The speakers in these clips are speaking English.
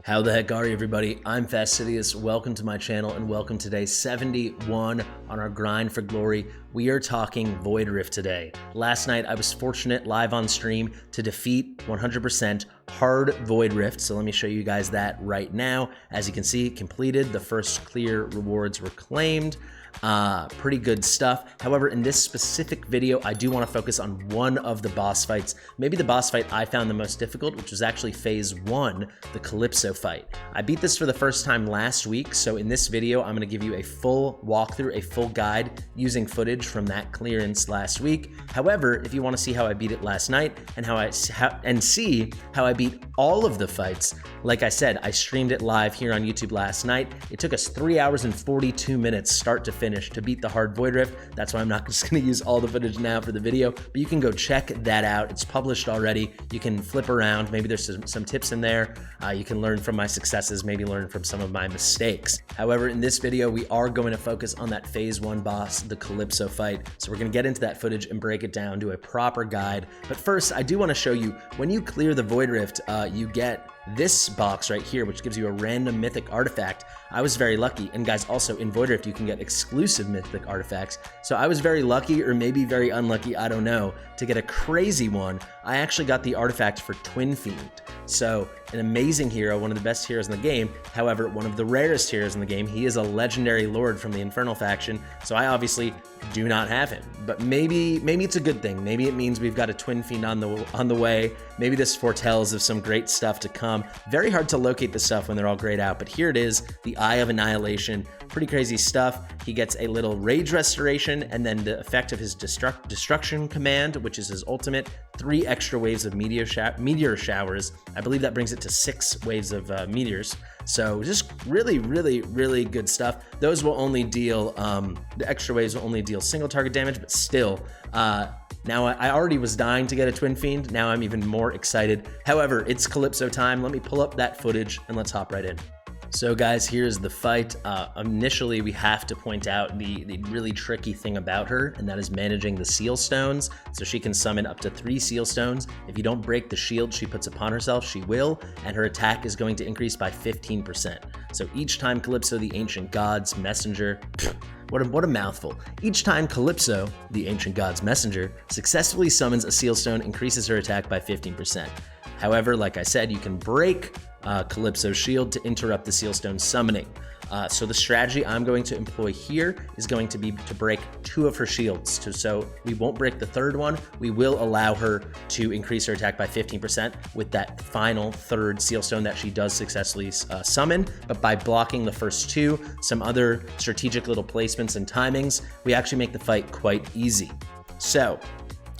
How the heck are you, everybody? I'm Fastidious. Welcome to my channel and welcome to day 71 on our grind for glory. We are talking Void Rift today. Last night I was fortunate live on stream to defeat 100% hard Void Rift. So let me show you guys that right now. As you can see, completed. The first clear rewards were claimed. Pretty good stuff. However, in this specific video, I do want to focus on one of the boss fights. Maybe the boss fight I found the most difficult, which was actually phase 1, the Calypso fight. I beat this for the first time last week, so in this video, I'm going to give you a full walkthrough, a full guide using footage from that clearance last week. However, if you want to see how I beat it last night and see how I beat all of the fights, like I said, I streamed it live here on YouTube last night. It took us 3 hours and 42 minutes start to finish to beat the hard Void Rift. That's why I'm not just going to use all the footage now for the video, but you can go check that out. It's published already. You can flip around. Maybe there's some tips in there. You can learn from my successes, maybe learn from some of my mistakes. However, in this video, we are going to focus on that phase 1 boss, the Calypso fight. So we're going to get into that footage and break it down, do a proper guide. But first, I do want to show you, when you clear the Void Rift, you get this box right here, which gives you a random mythic artifact. I was very lucky. And guys, also in Void Rift, you can get exclusive mythic artifacts. So I was very lucky, or maybe very unlucky, I don't know, to get a crazy one. I actually got the artifact for Twin Fiend. So an amazing hero, one of the best heroes in the game. However, one of the rarest heroes in the game. He is a legendary lord from the Infernal faction. So I obviously do not have him, but maybe it's a good thing. Maybe it means we've got a Twin Fiend on the way. Maybe this foretells of some great stuff to come. Very hard to locate the stuff when they're all grayed out, but here it is, the Eye of Annihilation. Pretty crazy stuff. He gets a little rage restoration, and then the effect of his destruction command, which is his ultimate, 3 extra waves of meteor showers. I believe that brings it to 6 waves of meteors. So just really, really, really good stuff. Those will only deal, the extra waves will only deal single target damage, but still, now I already was dying to get a Twin Fiend. Now I'm even more excited. However, it's Calypso time. Let me pull up that footage and let's hop right in. So guys, here's the fight. Initially, we have to point out the really tricky thing about her, and that is managing the seal stones. So she can summon up to 3 seal stones. If you don't break the shield she puts upon herself, she will, and her attack is going to increase by 15%. So each time Calypso, the ancient god's messenger, what a mouthful. Each time Calypso, the ancient god's messenger, successfully summons a seal stone, increases her attack by 15%. However, like I said, you can break Calypso's shield to interrupt the seal stone summoning. So the strategy I'm going to employ here is going to be to break 2 of her shields. So we won't break the 3rd one. We will allow her to increase her attack by 15% with that final 3rd seal stone that she does successfully summon. But by blocking the first 2, some other strategic little placements and timings, we actually make the fight quite easy. So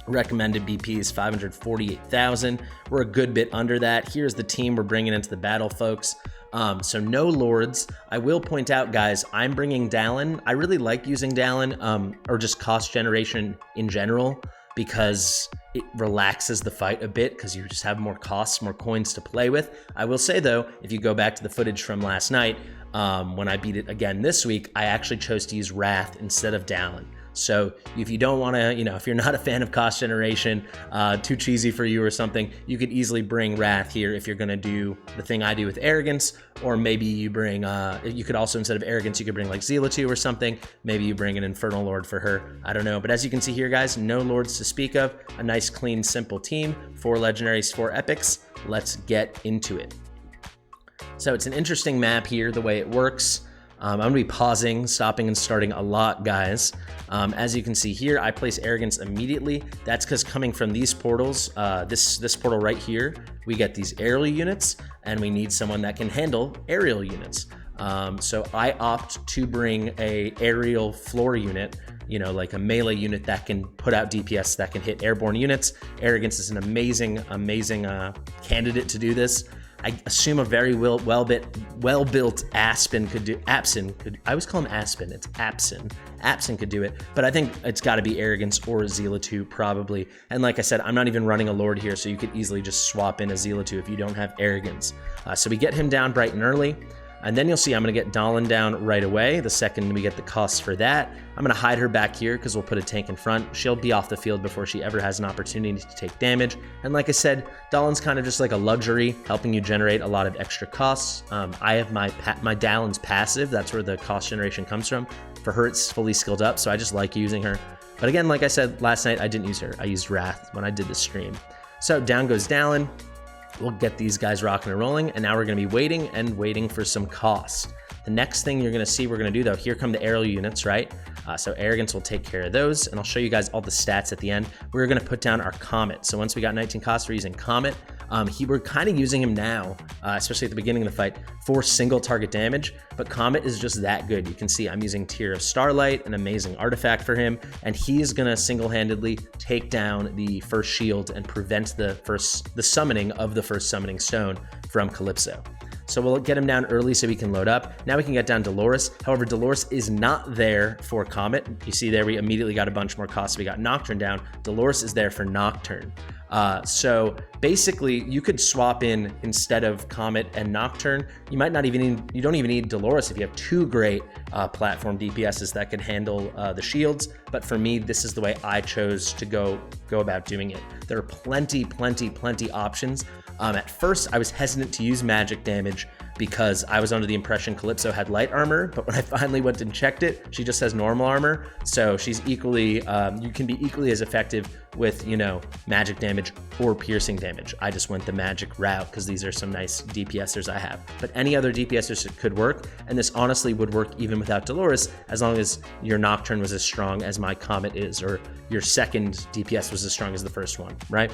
recommended BP is 548,000. We're a good bit under that. Here's the team we're bringing into the battle, folks. So no lords. I will point out, guys, I'm bringing Dallin. I really like using Dallin, or just cost generation in general, because it relaxes the fight a bit because you just have more costs, more coins to play with. I will say though, if you go back to the footage from last night, when I beat it again this week, I actually chose to use Wrath instead of Dallin. So if you don't want to, if you're not a fan of cost generation, too cheesy for you or something, you could easily bring Wrath here if you're going to do the thing I do with Arrogance, or maybe you bring, you could also, instead of Arrogance, you could bring like Zealotue or something. Maybe you bring an Infernal Lord for her. I don't know. But as you can see here, guys, no lords to speak of. A nice, clean, simple team. 4 legendaries, 4 epics. Let's get into it. So it's an interesting map here, the way it works. I'm going to be pausing, stopping, and starting a lot, guys. As you can see here, I place Arrogance immediately. That's because coming from these portals, this portal right here, we get these aerial units, and we need someone that can handle aerial units. So I opt to bring a aerial floor unit, like a melee unit that can put out DPS, that can hit airborne units. Arrogance is an amazing candidate to do this. I assume a very well-built Aspen could do. I always call him Aspen. It's Apson. Apson could do it, but I think it's got to be Arrogance or a Zealotue probably. And like I said, I'm not even running a Lord here, so you could easily just swap in a Zealotue if you don't have Arrogance. So we get him down bright and early. And then you'll see I'm gonna get Dahlin down right away. The second we get the costs for that, I'm gonna hide her back here because we'll put a tank in front. She'll be off the field before she ever has an opportunity to take damage. And like I said, Dahlin's kind of just like a luxury, helping you generate a lot of extra costs. I have my Dahlin's passive. That's where the cost generation comes from. For her, it's fully skilled up, so I just like using her. But again, like I said last night, I didn't use her. I used Wrath when I did the stream. So down goes Dahlin. We'll get these guys rocking and rolling, and now we're gonna be waiting for some costs. The next thing you're gonna see we're gonna do though, here come the aerial units, right? So Arrogance will take care of those, and I'll show you guys all the stats at the end. We're gonna put down our Comet. So once we got 19 costs, we're using Comet. We're kind of using him now, especially at the beginning of the fight, for single target damage, but Comet is just that good. You can see I'm using Tear of Starlight, an amazing artifact for him, and he's gonna single-handedly take down the first shield and prevent the summoning of the first summoning stone from Calypso. So we'll get him down early so we can load up. Now we can get down Dolores. However, Dolores is not there for Comet. You see there, we immediately got a bunch more costs. We got Nocturne down. Dolores is there for Nocturne. So basically you could swap in instead of Comet and Nocturne. You might not even need, you don't even need Dolores if you have two great platform DPSs that can handle the shields. But for me, this is the way I chose to go about doing it. There are plenty options. At first, I was hesitant to use magic damage because I was under the impression Calypso had light armor, but when I finally went and checked it, she just has normal armor. So she's equally, you can be equally as effective with, you know, magic damage or piercing damage. I just went the magic route because these are some nice DPSers I have. But any other DPSers could work, and this honestly would work even without Dolores, as long as your Nocturne was as strong as my Comet is, or your second DPS was as strong as the first one, right?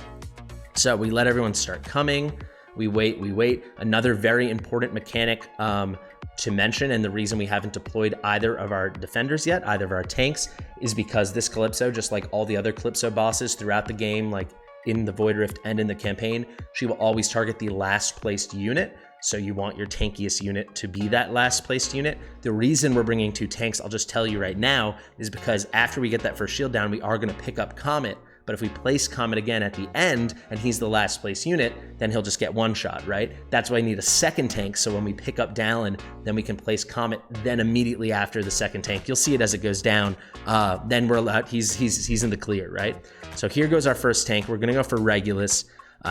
So we let everyone start coming. We wait. Another very important mechanic to mention, and the reason we haven't deployed either of our defenders yet, either of our tanks, is because this Calypso, just like all the other Calypso bosses throughout the game, like in the Void Rift and in the campaign, she will always target the last placed unit. So you want your tankiest unit to be that last placed unit. The reason we're bringing two tanks, I'll just tell you right now, is because after we get that first shield down, we are gonna pick up Comet. But if we place Comet again at the end and he's the last place unit, then he'll just get one shot, right? That's why I need a second tank. So when we pick up Dahlin, then we can place Comet. Then immediately after the second tank, you'll see it as it goes down. Then we're allowed, he's in the clear, right? So here goes our first tank. We're gonna go for Regulus.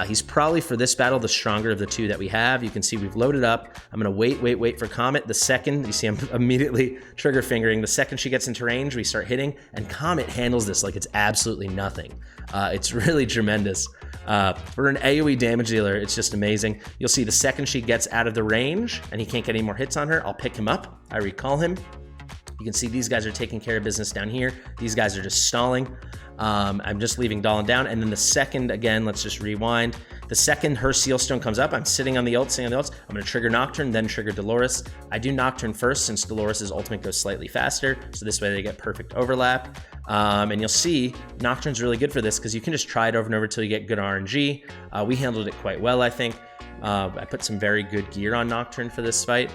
He's probably, for this battle, the stronger of the two that we have. You can see we've loaded up. I'm gonna wait for Comet. The second, you see I'm immediately trigger fingering. The second she gets into range, we start hitting, and Comet handles this like it's absolutely nothing. It's really tremendous. For an AoE damage dealer, it's just amazing. You'll see the second she gets out of the range and he can't get any more hits on her, I'll pick him up. I recall him. You can see these guys are taking care of business down here. These guys are just stalling. I'm just leaving Dahlin down. And then the second, again, let's just rewind. The second her Seal Stone comes up, I'm sitting on the ult, I'm gonna trigger Nocturne, then trigger Dolores. I do Nocturne first since Dolores' ultimate goes slightly faster. So this way they get perfect overlap. And you'll see Nocturne's really good for this because you can just try it over and over until you get good RNG. We handled it quite well, I think. I put some very good gear on Nocturne for this fight.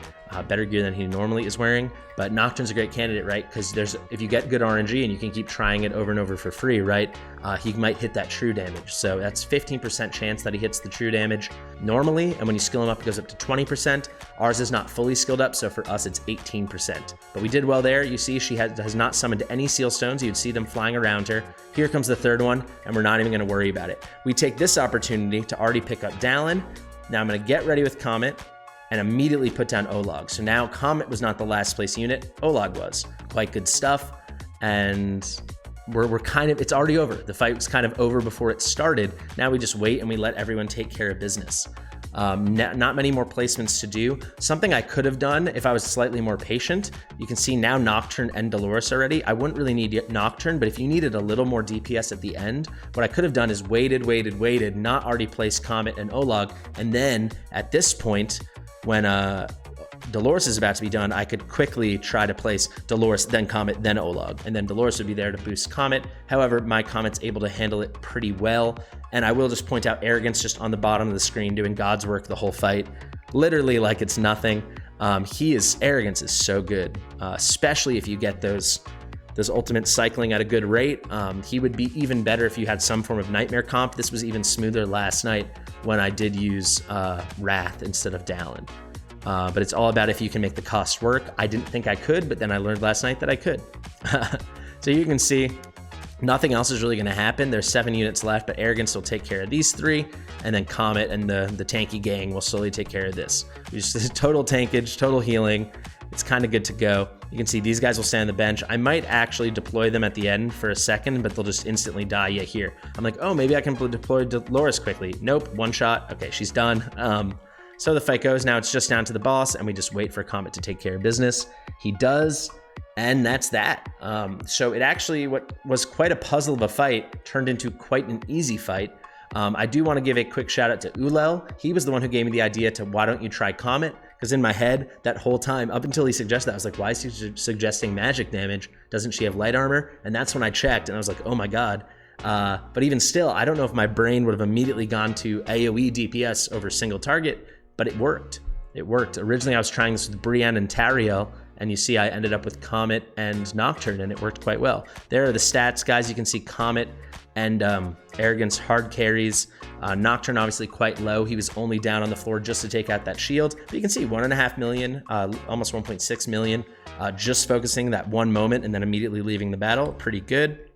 Better gear than he normally is wearing, but Nocturne's a great candidate, right? Because if you get good RNG and you can keep trying it over and over for free, right? He might hit that true damage. So that's 15% chance that he hits the true damage normally, and when you skill him up, it goes up to 20%. Ours is not fully skilled up, so for us, it's 18%. But we did well there. You see, she has not summoned any Seal Stones. You'd see them flying around her. Here comes the third one, and we're not even gonna worry about it. We take this opportunity to already pick up Dahlin. Now I'm gonna get ready with Comet and immediately put down Olog. So now Comet was not the last place unit, Olog was. Quite good stuff. And we're kind of, it's already over. The fight was kind of over before it started. Now we just wait and we let everyone take care of business. Not many more placements to do. Something I could have done if I was slightly more patient. You can see now Nocturne and Dolores already. I wouldn't really need Nocturne, but if you needed a little more DPS at the end, what I could have done is waited, not already placed Comet and Olog. And then at this point, when Dolores is about to be done, I could quickly try to place Dolores, then Comet, then Olog, and then Dolores would be there to boost Comet. However, my Comet's able to handle it pretty well. And I will just point out Arrogance just on the bottom of the screen doing God's work the whole fight, literally like it's nothing. Arrogance is so good, especially if you get those ultimates cycling at a good rate. He would be even better if you had some form of Nightmare comp. This was even smoother last night when I did use Wrath instead of Dahlin. but it's all about if you can make the cost work. I didn't think I could, but then I learned last night that I could. So you can see nothing else is really going to happen. There's 7 units left, but Arrogance will take care of these 3, and then Comet and the tanky gang will slowly take care of this. Just total tankage, total healing. It's kind of good to go. You can see these guys will stay on the bench. I might actually deploy them at the end for a second, but they'll just instantly die yet here. I'm like, oh, maybe I can deploy Dolores quickly. Nope, 1 shot. Okay, she's done. So the fight goes. Now it's just down to the boss, and we just wait for Comet to take care of business. He does, and that's that. So it actually, what was quite a puzzle of a fight, turned into quite an easy fight. I do want to give a quick shout out to Ulel. He was the one who gave me the idea to why don't you try Comet? Because in my head, that whole time, up until he suggested that, I was like, why is he suggesting magic damage? Doesn't she have light armor? And that's when I checked, and I was like, oh my god. But even still, I don't know if my brain would have immediately gone to AoE DPS over single target, but it worked. It worked. Originally, I was trying this with Brienne and Tariel, and you see I ended up with Comet and Nocturne, and it worked quite well. There are the stats, guys. You can see Comet and Arrogance hard carries. Nocturne obviously quite low. He was only down on the floor just to take out that shield. But you can see 1.5 million, almost 1.6 million, just focusing that one moment and then immediately leaving the battle. Pretty good.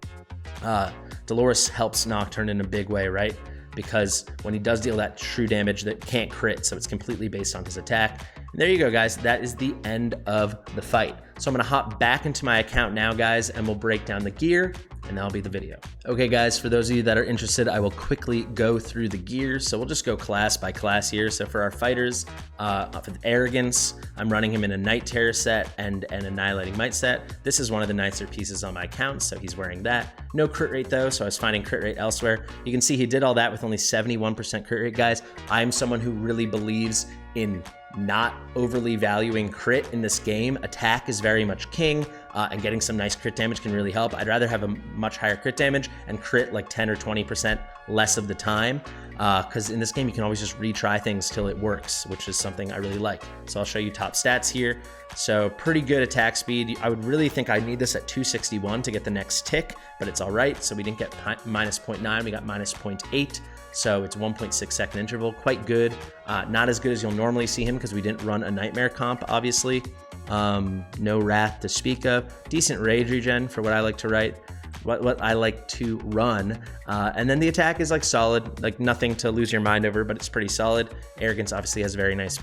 Dolores helps Nocturne in a big way, right? Because when he does deal that true damage, that can't crit, so it's completely based on his attack. And there you go, guys. That is the end of the fight. So I'm gonna hop back into my account now, guys, and we'll break down the gear, and that'll be the video. Okay, guys, for those of you that are interested, I will quickly go through the gear. So we'll just go class by class here. So for our fighters, with Arrogance, I'm running him in a Night Terror set and an Annihilating Might set. This is one of the nicer pieces on my account, so he's wearing that. No crit rate though, so I was finding crit rate elsewhere. You can see he did all that with only 71% crit rate, guys. I'm someone who really believes in not overly valuing crit in this game. Attack is very much king, and getting some nice crit damage can really help. I'd rather have a much higher crit damage and crit like 10 or 20% less of the time, because in this game you can always just retry things till it works, which is something I really like. So I'll show you top stats here. So pretty good attack speed. I would really think I need this at 261 to get the next tick, but it's all right. So we didn't get minus 0.9, we got minus 0.8. So it's 1.6 second interval, quite good. Not as good as you'll normally see him because we didn't run a Nightmare comp, obviously. No Wrath to speak of. Decent rage regen for what I like to write, what I like to run. And then the attack is like solid, like nothing to lose your mind over, but it's pretty solid. Arrogance obviously has very nice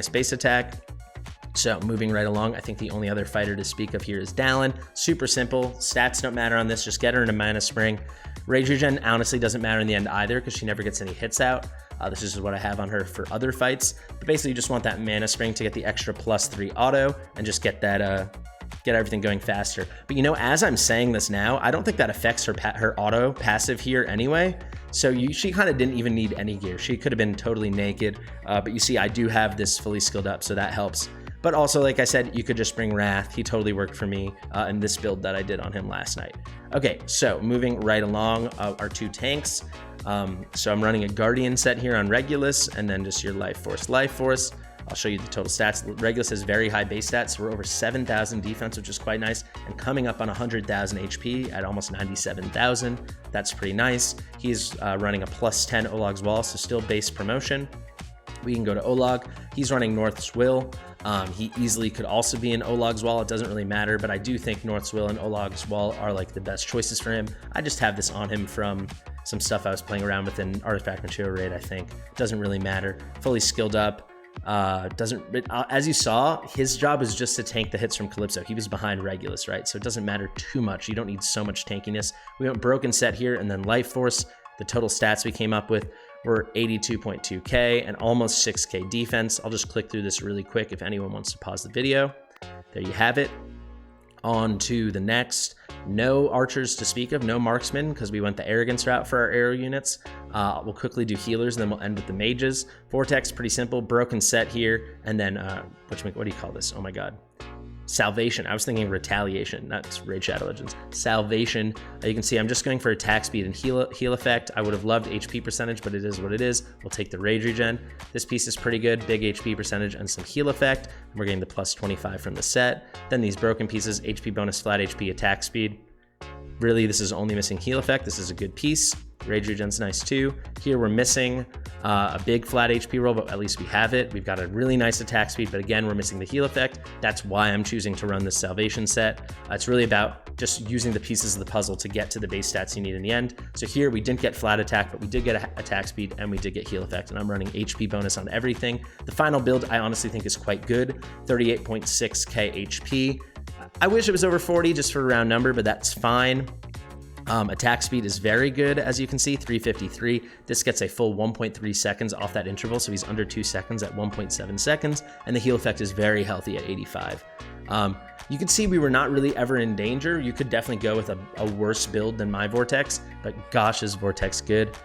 base attack. So moving right along, I think the only other fighter to speak of here is Dallin. Super simple, stats don't matter on this, just get her into Mana Spring. Rage regen honestly doesn't matter in the end either because she never gets any hits out. This is what I have on her for other fights. But basically you just want that Mana Spring to get the extra +3 auto and just get that, get everything going faster. But you know, as I'm saying this now, I don't think that affects her auto passive here anyway. So she kind of didn't even need any gear. She could have been totally naked, but you see I do have this fully skilled up, so that helps. But also, like I said, you could just bring Wrath. He totally worked for me in this build that I did on him last night. Okay, so moving right along, our 2 tanks. So I'm running a Guardian set here on Regulus, and then just your Life Force. I'll show you the total stats. Regulus has very high base stats. We're over 7,000 defense, which is quite nice, and coming up on 100,000 HP at almost 97,000. That's pretty nice. He's running a +10 Olog's Wall, so still base promotion. We can go to Olog. He's running North's Will. He easily could also be in Olog's Wall. It doesn't really matter, but I do think North's Will and Olog's Wall are like the best choices for him. I just have this on him from some stuff I was playing around with in Artifact Material Raid, I think. It doesn't really matter. Fully skilled up. As you saw, his job is just to tank the hits from Calypso. He was behind Regulus, right? So it doesn't matter too much. You don't need so much tankiness. We went Broken Set here and then Life Force. The total stats we came up with were 82.2k and almost 6k defense. I'll just click through this really quick if anyone wants to pause the video. There you have it. On to the next. No archers to speak of, no marksmen, because we went the Arrogance route for our arrow units. We'll quickly do healers, and then we'll end with the mages. Vortex, pretty simple. Broken Set here, and then, what do you call this? Oh my god. Salvation. I was thinking Retaliation. That's Raid Shadow Legends. Salvation. You can see I'm just going for attack speed and heal effect. I would have loved HP percentage, but it is what it is. We'll take the Rage Regen. This piece is pretty good. Big HP percentage and some heal effect. We're getting the +25 from the set. Then these broken pieces, HP bonus, flat HP, attack speed. Really, this is only missing heal effect. This is a good piece. Rage Regen's nice too. Here we're missing a big flat HP roll, but at least we have it. We've got a really nice attack speed, but again, we're missing the heal effect. That's why I'm choosing to run this Salvation set. It's really about just using the pieces of the puzzle to get to the base stats you need in the end. So here we didn't get flat attack, but we did get attack speed and we did get heal effect, and I'm running HP bonus on everything. The final build I honestly think is quite good, 38.6k HP. I wish it was over 40 just for a round number, but that's fine. Attack speed is very good, as you can see, 353. This gets a full 1.3 seconds off that interval, so he's under 2 seconds at 1.7 seconds, and the heal effect is very healthy at 85. You can see we were not really ever in danger. You could definitely go with a worse build than my Vortex, but gosh, is Vortex good.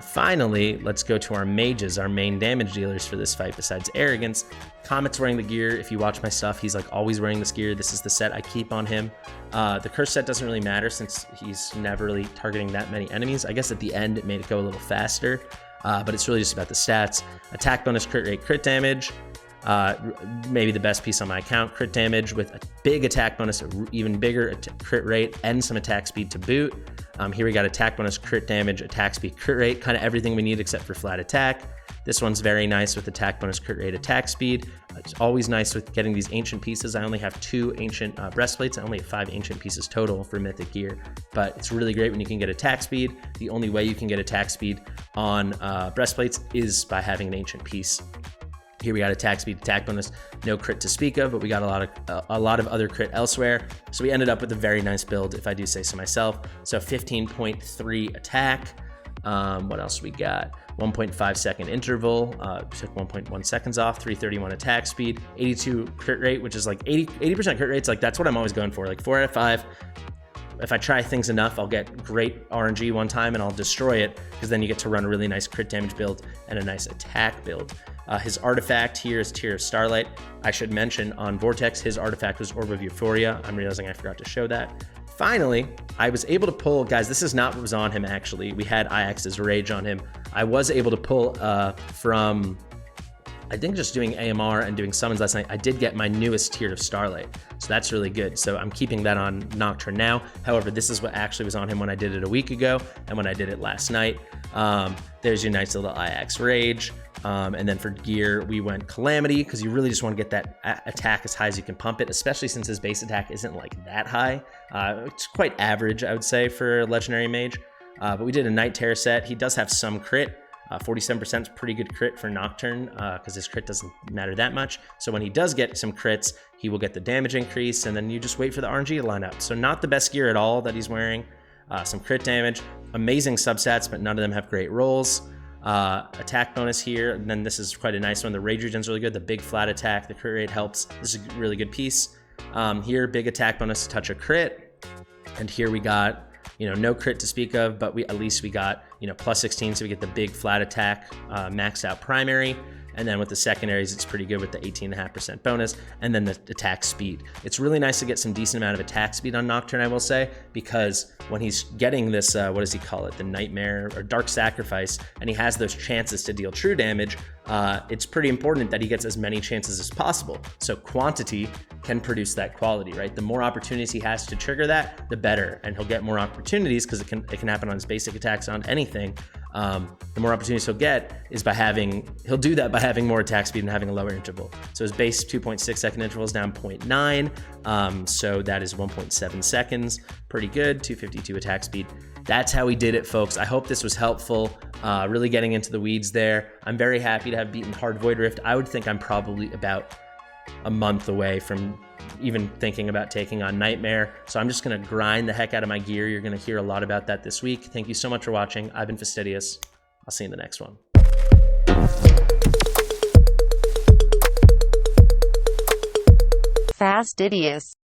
Finally, let's go to our mages, our main damage dealers for this fight besides Arrogance. Comet's wearing the gear. If you watch my stuff, he's like always wearing this gear. This is the set I keep on him. The curse set doesn't really matter since he's never really targeting that many enemies. I guess at the end it made it go a little faster, but it's really just about the stats. Attack bonus, crit rate, crit damage. Maybe the best piece on my account, crit damage with a big attack bonus, an even bigger crit rate, and some attack speed to boot. Here we got attack bonus, crit damage, attack speed, crit rate, kind of everything we need except for flat attack. This one's very nice with attack bonus, crit rate, attack speed. It's always nice with getting these ancient pieces. I only have 2 ancient breastplates. I only have 5 ancient pieces total for Mythic gear, but it's really great when you can get attack speed. The only way you can get attack speed on breastplates is by having an ancient piece. Here we got attack speed, attack bonus, no crit to speak of, but we got a lot of other crit elsewhere. So we ended up with a very nice build, if I do say so myself. So 15.3 attack. What else we got? 1.5 second interval, took 1.1 seconds off, 331 attack speed, 82 crit rate, which is like 80% crit rates. Like that's what I'm always going for, like 4 out of 5. If I try things enough, I'll get great RNG one time and I'll destroy it, because then you get to run a really nice crit damage build and a nice attack build. His artifact here is Tear of Starlight. I should mention on Vortex, his artifact was Orb of Euphoria. I'm realizing I forgot to show that. Finally, I was able to pull, guys, this is not what was on him actually. We had Iax's Rage on him. I was able to pull from, I think just doing AMR and doing summons last night, I did get my newest Tear of Starlight. So that's really good. So I'm keeping that on Nocturne now. However, this is what actually was on him when I did it a week ago and when I did it last night. There's your nice little Iax Rage. And then for gear, we went Calamity, because you really just want to get that attack as high as you can pump it, especially since his base attack isn't like that high. It's quite average, I would say, for a Legendary Mage. But we did a Night Terror set. He does have some crit. 47% is pretty good crit for Nocturne, because his crit doesn't matter that much. So when he does get some crits, he will get the damage increase, and then you just wait for the RNG to line up. So not the best gear at all that he's wearing. Some crit damage, amazing substats, but none of them have great rolls. Attack bonus here, and then this is quite a nice one. The Rage Regen's really good. The big flat attack, the crit rate helps. This is a really good piece. Here, big attack bonus to touch a crit, and here we got, you know, no crit to speak of, but at least we got, you know, plus 16, so we get the big flat attack, maxed out primary. And then with the secondaries, it's pretty good with the 18.5% bonus, and then the attack speed. It's really nice to get some decent amount of attack speed on Nocturne, I will say, because when he's getting this, what does he call it? The Nightmare or Dark Sacrifice, and he has those chances to deal true damage, it's pretty important that he gets as many chances as possible. So quantity can produce that quality, right? The more opportunities he has to trigger that, the better, and he'll get more opportunities because it can happen on his basic attacks on anything. The more opportunities he'll get is he'll do that by having more attack speed and having a lower interval. So his base 2.6 second interval is down 0.9. So that is 1.7 seconds. Pretty good, 252 attack speed. That's how we did it, folks. I hope this was helpful, really getting into the weeds there. I'm very happy to have beaten Hard Void Rift. I would think I'm probably about a month away from even thinking about taking on Nightmare. So I'm just gonna grind the heck out of my gear. You're gonna hear a lot about that this week. Thank you so much for watching. I've been Fastidious. I'll see you in the next one. Fastidious.